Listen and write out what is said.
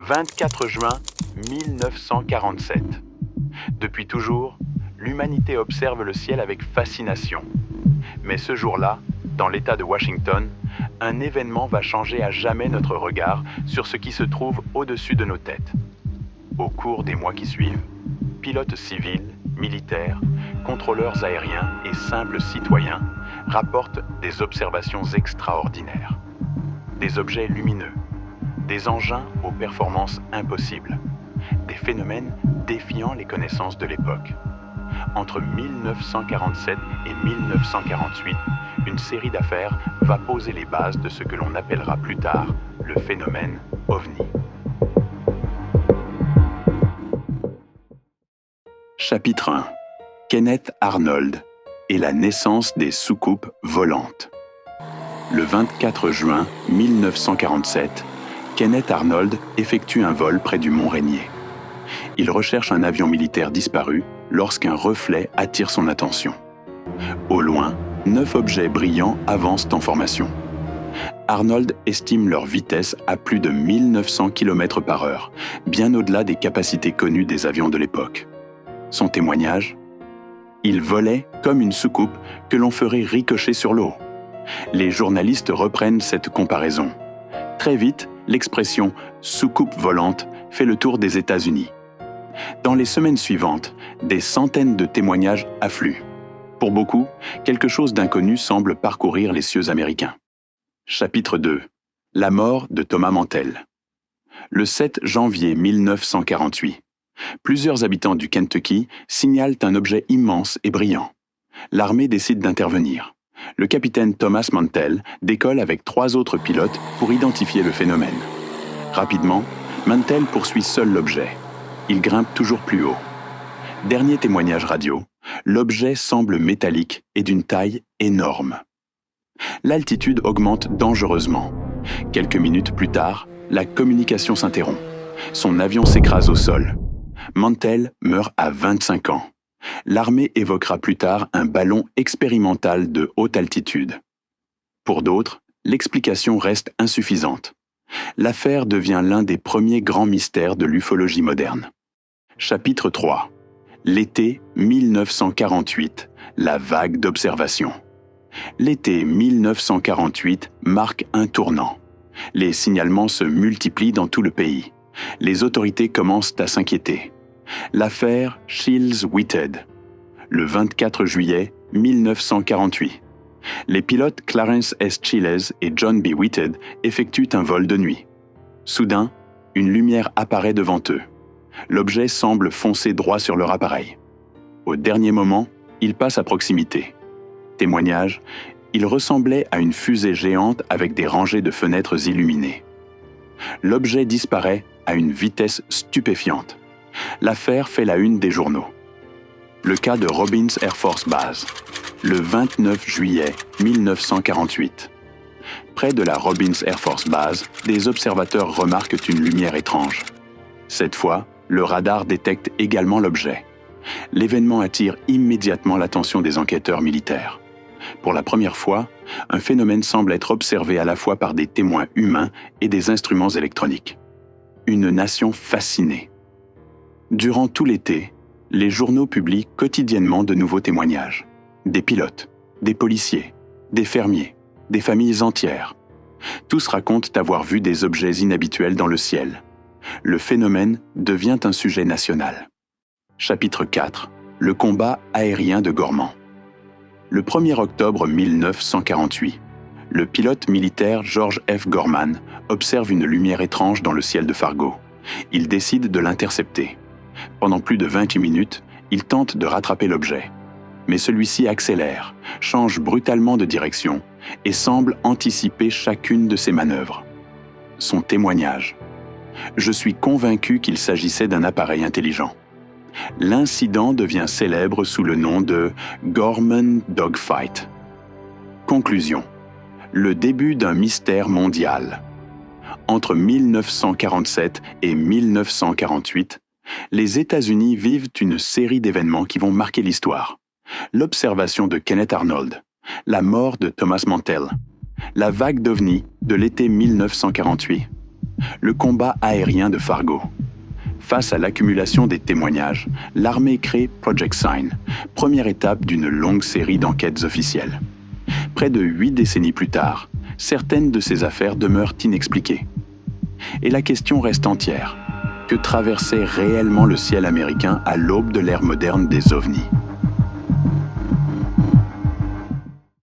24 juin 1947. Depuis toujours, l'humanité observe le ciel avec fascination. Mais ce jour-là, dans l'État de Washington, un événement va changer à jamais notre regard sur ce qui se trouve au-dessus de nos têtes. Au cours des mois qui suivent, pilotes civils, militaires, contrôleurs aériens et simples citoyens rapportent des observations extraordinaires. Des objets lumineux, des engins aux performances impossibles, des phénomènes défiant les connaissances de l'époque. Entre 1947 et 1948, une série d'affaires va poser les bases de ce que l'on appellera plus tard le phénomène OVNI. Chapitre 1. Kenneth Arnold et la naissance des soucoupes volantes. Le 24 juin 1947, Kenneth Arnold effectue un vol près du Mont Rainier. Il recherche un avion militaire disparu lorsqu'un reflet attire son attention. Au loin, 9 objets brillants avancent en formation. Arnold estime leur vitesse à plus de 1900 km/h, bien au-delà des capacités connues des avions de l'époque. Son témoignage ? Il volait comme une soucoupe que l'on ferait ricocher sur l'eau. Les journalistes reprennent cette comparaison. Très vite, l'expression « soucoupe volante » fait le tour des États-Unis. Dans les semaines suivantes, des centaines de témoignages affluent. Pour beaucoup, quelque chose d'inconnu semble parcourir les cieux américains. Chapitre 2. La mort de Thomas Mantell. Le 7 janvier 1948, plusieurs habitants du Kentucky signalent un objet immense et brillant. L'armée décide d'intervenir. Le capitaine Thomas Mantell décolle avec 3 autres pilotes pour identifier le phénomène. Rapidement, Mantell poursuit seul l'objet. Il grimpe toujours plus haut. Dernier témoignage radio, l'objet semble métallique et d'une taille énorme. L'altitude augmente dangereusement. Quelques minutes plus tard, la communication s'interrompt. Son avion s'écrase au sol. Mantell meurt à 25 ans. L'armée évoquera plus tard un ballon expérimental de haute altitude. Pour d'autres, l'explication reste insuffisante. L'affaire devient l'un des premiers grands mystères de l'ufologie moderne. Chapitre 3. L'été 1948, la vague d'observation. L'été 1948 marque un tournant. Les signalements se multiplient dans tout le pays. Les autorités commencent à s'inquiéter. L'affaire Shields-Whitted. Le 24 juillet 1948. Les pilotes Clarence S. Chiles et John B. Whitted effectuent un vol de nuit. Soudain, une lumière apparaît devant eux. L'objet semble foncer droit sur leur appareil. Au dernier moment, il passe à proximité. Témoignage, il ressemblait à une fusée géante avec des rangées de fenêtres illuminées. L'objet disparaît à une vitesse stupéfiante. L'affaire fait la une des journaux. Le cas de Robbins Air Force Base, le 29 juillet 1948. Près de la Robbins Air Force Base, des observateurs remarquent une lumière étrange. Cette fois, le radar détecte également l'objet. L'événement attire immédiatement l'attention des enquêteurs militaires. Pour la première fois, un phénomène semble être observé à la fois par des témoins humains et des instruments électroniques. Une nation fascinée. Durant tout l'été, les journaux publient quotidiennement de nouveaux témoignages. Des pilotes, des policiers, des fermiers, des familles entières. Tous racontent avoir vu des objets inhabituels dans le ciel. Le phénomène devient un sujet national. Chapitre 4. Le combat aérien de Gorman. Le 1er octobre 1948, le pilote militaire George F. Gorman observe une lumière étrange dans le ciel de Fargo. Il décide de l'intercepter. Pendant plus de 28 minutes, il tente de rattraper l'objet. Mais celui-ci accélère, change brutalement de direction et semble anticiper chacune de ses manœuvres. Son témoignage. Je suis convaincu qu'il s'agissait d'un appareil intelligent. L'incident devient célèbre sous le nom de Gorman Dogfight. Conclusion. Le début d'un mystère mondial. Entre 1947 et 1948, les États-Unis vivent une série d'événements qui vont marquer l'histoire. L'observation de Kenneth Arnold, la mort de Thomas Mantell, la vague d'OVNI de l'été 1948, le combat aérien de Fargo. Face à l'accumulation des témoignages, l'armée crée Project Sign, première étape d'une longue série d'enquêtes officielles. Près de 8 décennies plus tard, certaines de ces affaires demeurent inexpliquées. Et la question reste entière. Que traversait réellement le ciel américain à l'aube de l'ère moderne des ovnis ?